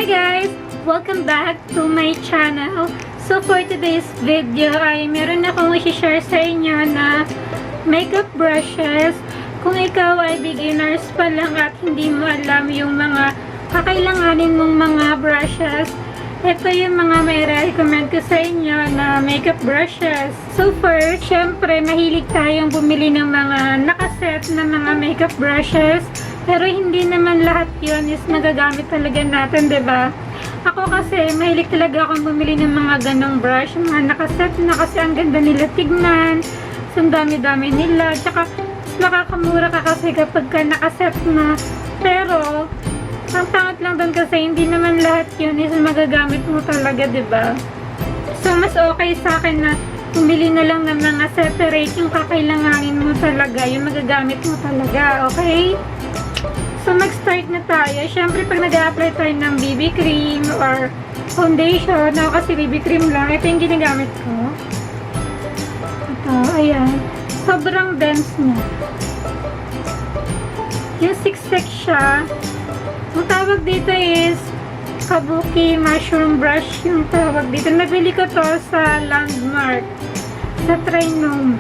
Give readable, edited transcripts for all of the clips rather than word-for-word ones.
guys! Welcome back to my channel. So for today's video ay meron akong i-share sa inyo na makeup brushes. Kung ikaw ay beginners pa lang at hindi mo alam yung mga kakailanganin mong mga brushes, ito yung mga may recommend ko sa inyo na makeup brushes. So first, syempre mahilig tayong bumili ng mga nakaset na mga makeup brushes. Pero hindi naman lahat yun is nagagamit talaga natin, diba? Ako kasi, mahilig talaga akong bumili ng mga ganong brush, mga nakaset na kasi ang ganda nila tignan. So, ang dami-dami nila. Tsaka, makakamura ka kasi kapag ka nakaset na. Pero, ang pangat lang doon kasi, hindi naman lahat yun is magagamit mo talaga, diba? So, mas okay sa akin na bumili na lang ng mga separate yung kakailanganin mo talaga, yung magagamit mo talaga, okay? So, mag-start na tayo. Siyempre, pag nag-a-apply tayo ng BB cream or foundation, ako kasi BB cream lang, ito yung ginagamit ko. Ito, ayan. Sobrang dense niya. Yung siksik siya. Ang tawag dito is kabuki mushroom brush yung tawag dito. Nabili ko to sa Landmark. Sa Trinome.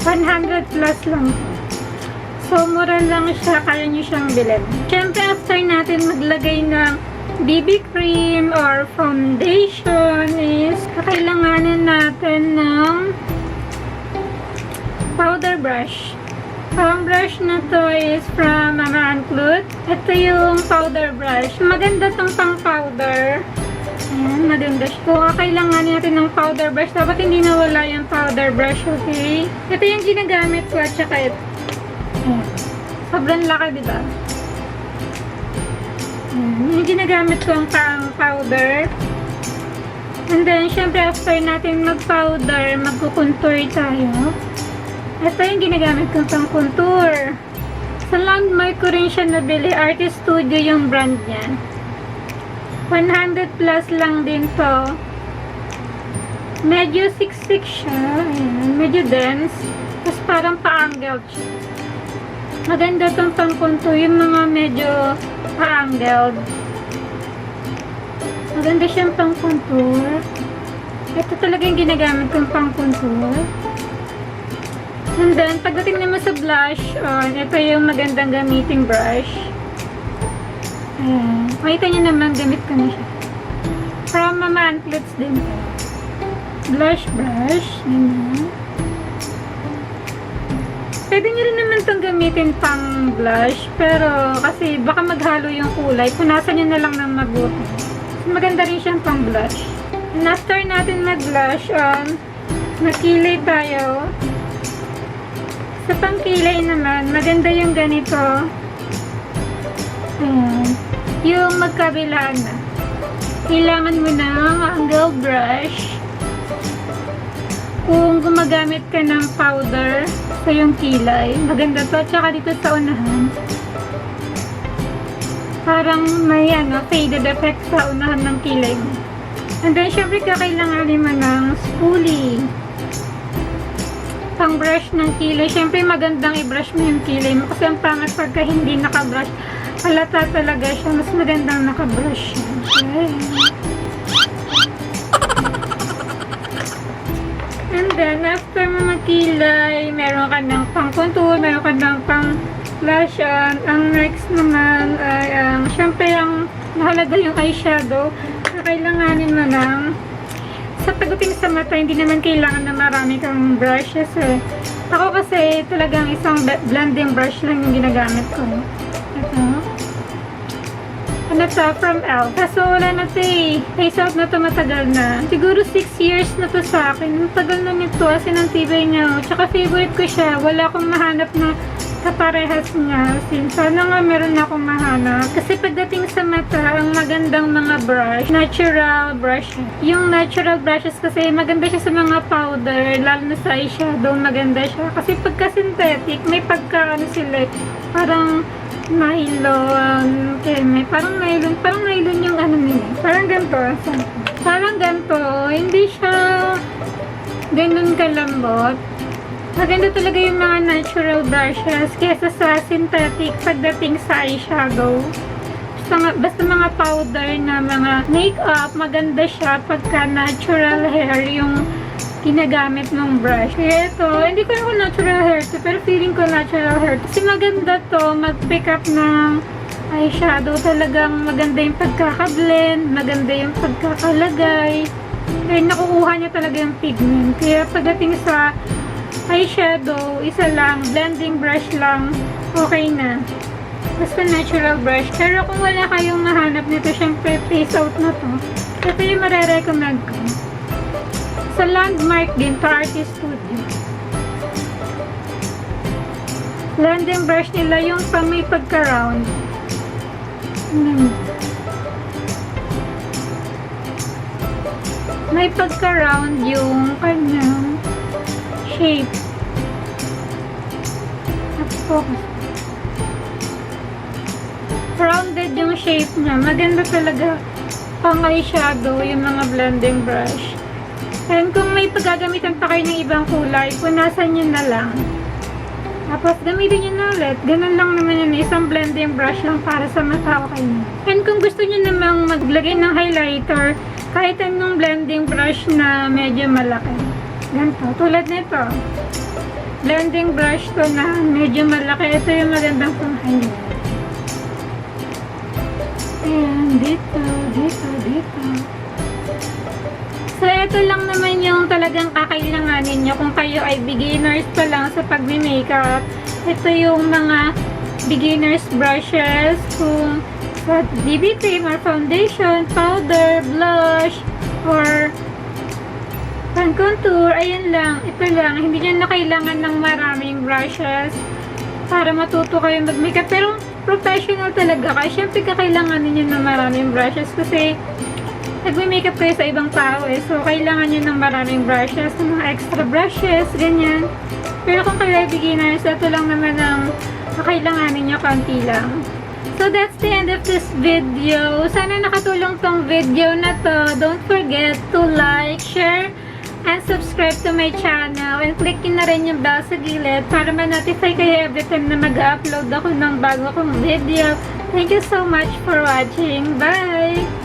100 plus lang. So, mura lang siya, kaya nyo siyang bilhin. Siyempre, after natin maglagay ng BB cream or foundation is kakailanganin natin ng powder brush. Ang brush na to is from mariampessyh. Ito yung powder brush. Maganda tong pang powder. Ayan, maganda siya. Kung kakailanganin natin ng powder brush, dapat hindi nawala yung powder brush, okay? Ito yung ginagamit ko at saka ito. Sobrang laki, diba? Yung ginagamit ko ang powder. And then, syempre, after natin mag-powder, magkukontour tayo. Ito yung ginagamit kong pang contour. Sa Landmark ko rin siya nabili. Artist Studio yung brand niya. 100 plus lang din to. Medyo siksik siya. Ayan, medyo dense. Tapos parang pa-angled siya. Maganda itong pang-contour, yung mga medyo pa-angled. Maganda siyang pang-contour. Ito talaga yung ginagamit kong pang-contour. And then, pagdating naman sa blush on, ito yung magandang gamiting brush. Ayan. Makita nyo naman, gamit ko na siya. From Mama Anklets din. Blush brush. Ayan. Pwede nyo rin naman itong gamitin pang blush, pero kasi baka maghalo yung kulay, punasan nyo na lang ng mabuti. Maganda rin siyang pang blush. And after natin mag-blush on, magkilay tayo. Sa pangkilay naman, maganda yung ganito. Ayan. Yung magkabilaan na. Kailangan mo ng angle brush. Kung gumagamit ka ng powder sa yung kilay, maganda to. Tsaka dito sa unahan, parang may faded effect sa unahan ng kilay mo. And then, syempre, kakailanganin mo ng spoolie. Pang brush ng kilay. Syempre, magandang i-brush mo yung kilay mo. Kasi ang pangat pagka hindi naka-brush, halata talaga siya. Mas magandang naka-brush siya. Okay. And then, after mo magkilay, meron ka ng pang-contour, meron ka ng pang-blush on. Ang next naman ay, syempre, ang mahalaga yung eyeshadow. Kailanganin mo ng, sa pagdating sa mata, hindi naman kailangan na marami kang brushes eh. Ako kasi, talagang isang blending brush lang yung ginagamit ko. Ito. Ano to? From L. Kaso wala na ito eh. Face out na ito, matagal na. Siguro 6 years na to sa akin. Matagal na nito. As in, ang tibay niya. Tsaka favorite ko siya. Wala akong mahanap na kaparehas niya. Sana nga meron akong mahanap. Kasi pagdating sa mata, ang magandang mga brush, natural brush. Yung natural brushes kasi maganda siya sa mga powder, lalo na sa eyeshadow, maganda siya. Kasi pagka synthetic, may pagka sila, parang nylon, parang nylon yung nila. Parang ganito. Parang ganito. Hindi siya ganun kalambot. Maganda talaga yung mga natural brushes kesa sa synthetic pagdating sa eyeshadow. basta mga powder na mga makeup, maganda siya pagka natural hair yung ginagamit ng brush. Kaya ito, hindi ko naman natural hair to, pero feeling ko natural hair. Kasi maganda to, mag-pick up ng eyeshadow. Talagang maganda yung pagkaka-blend, maganda yung pagkakalagay. Kaya nakukuha niya talaga yung pigment. Kaya pagdating sa eyeshadow, isa lang, blending brush lang, okay na. Basta natural brush. Pero kung wala kayong mahanap nito, syempre face out na to. Ito yung marirecommend ko. Sa Landmark din, to Artist Studio. Blending brush nila yung pang may pagka-round. May pagka-round yung kanyang shape. Focus. Rounded yung shape niya. Maganda talaga pang eyeshadow yung mga blending brush. And kung may paggagamitan pa kayo ng ibang kulay, punasan nyo na lang. Tapos gamitin nyo na ulit. Ganun lang naman yun. Isang blending brush lang para sa mata kayo. And kung gusto nyo namang maglagay ng highlighter, kahit anong blending brush na medyo malaki. Ganito. Tulad nito. Blending brush to na medyo malaki. Ito yung magandang pang highlight. Ayan. Dito. Dito. Dito. So, ito lang naman yung talagang kakailanganin nyo kung kayo ay beginners pa lang sa pag-makeup. Ito yung mga beginners brushes kung sa BB cream or foundation, powder, blush, or pan contour. Ayan lang. Ito lang. Hindi nyo na kailangan ng maraming brushes para matuto kayo mag-makeup. Pero professional talaga kayo. Siyempre, kakailanganin nyo ng maraming brushes kasi nagme-makeup kayo sa ibang tao eh. So, kailangan nyo ng maraming brushes, mga extra brushes, ganyan. Pero kung kayo ay beginners, ito lang naman ang kailanganin nyo, konti lang. So, that's the end of this video. Sana nakatulong tong video na to. Don't forget to like, share, and subscribe to my channel. And click nyo na rin yung bell sa gilid para ma-notify kayo every time na mag-upload ako ng bago kong video. Thank you so much for watching. Bye!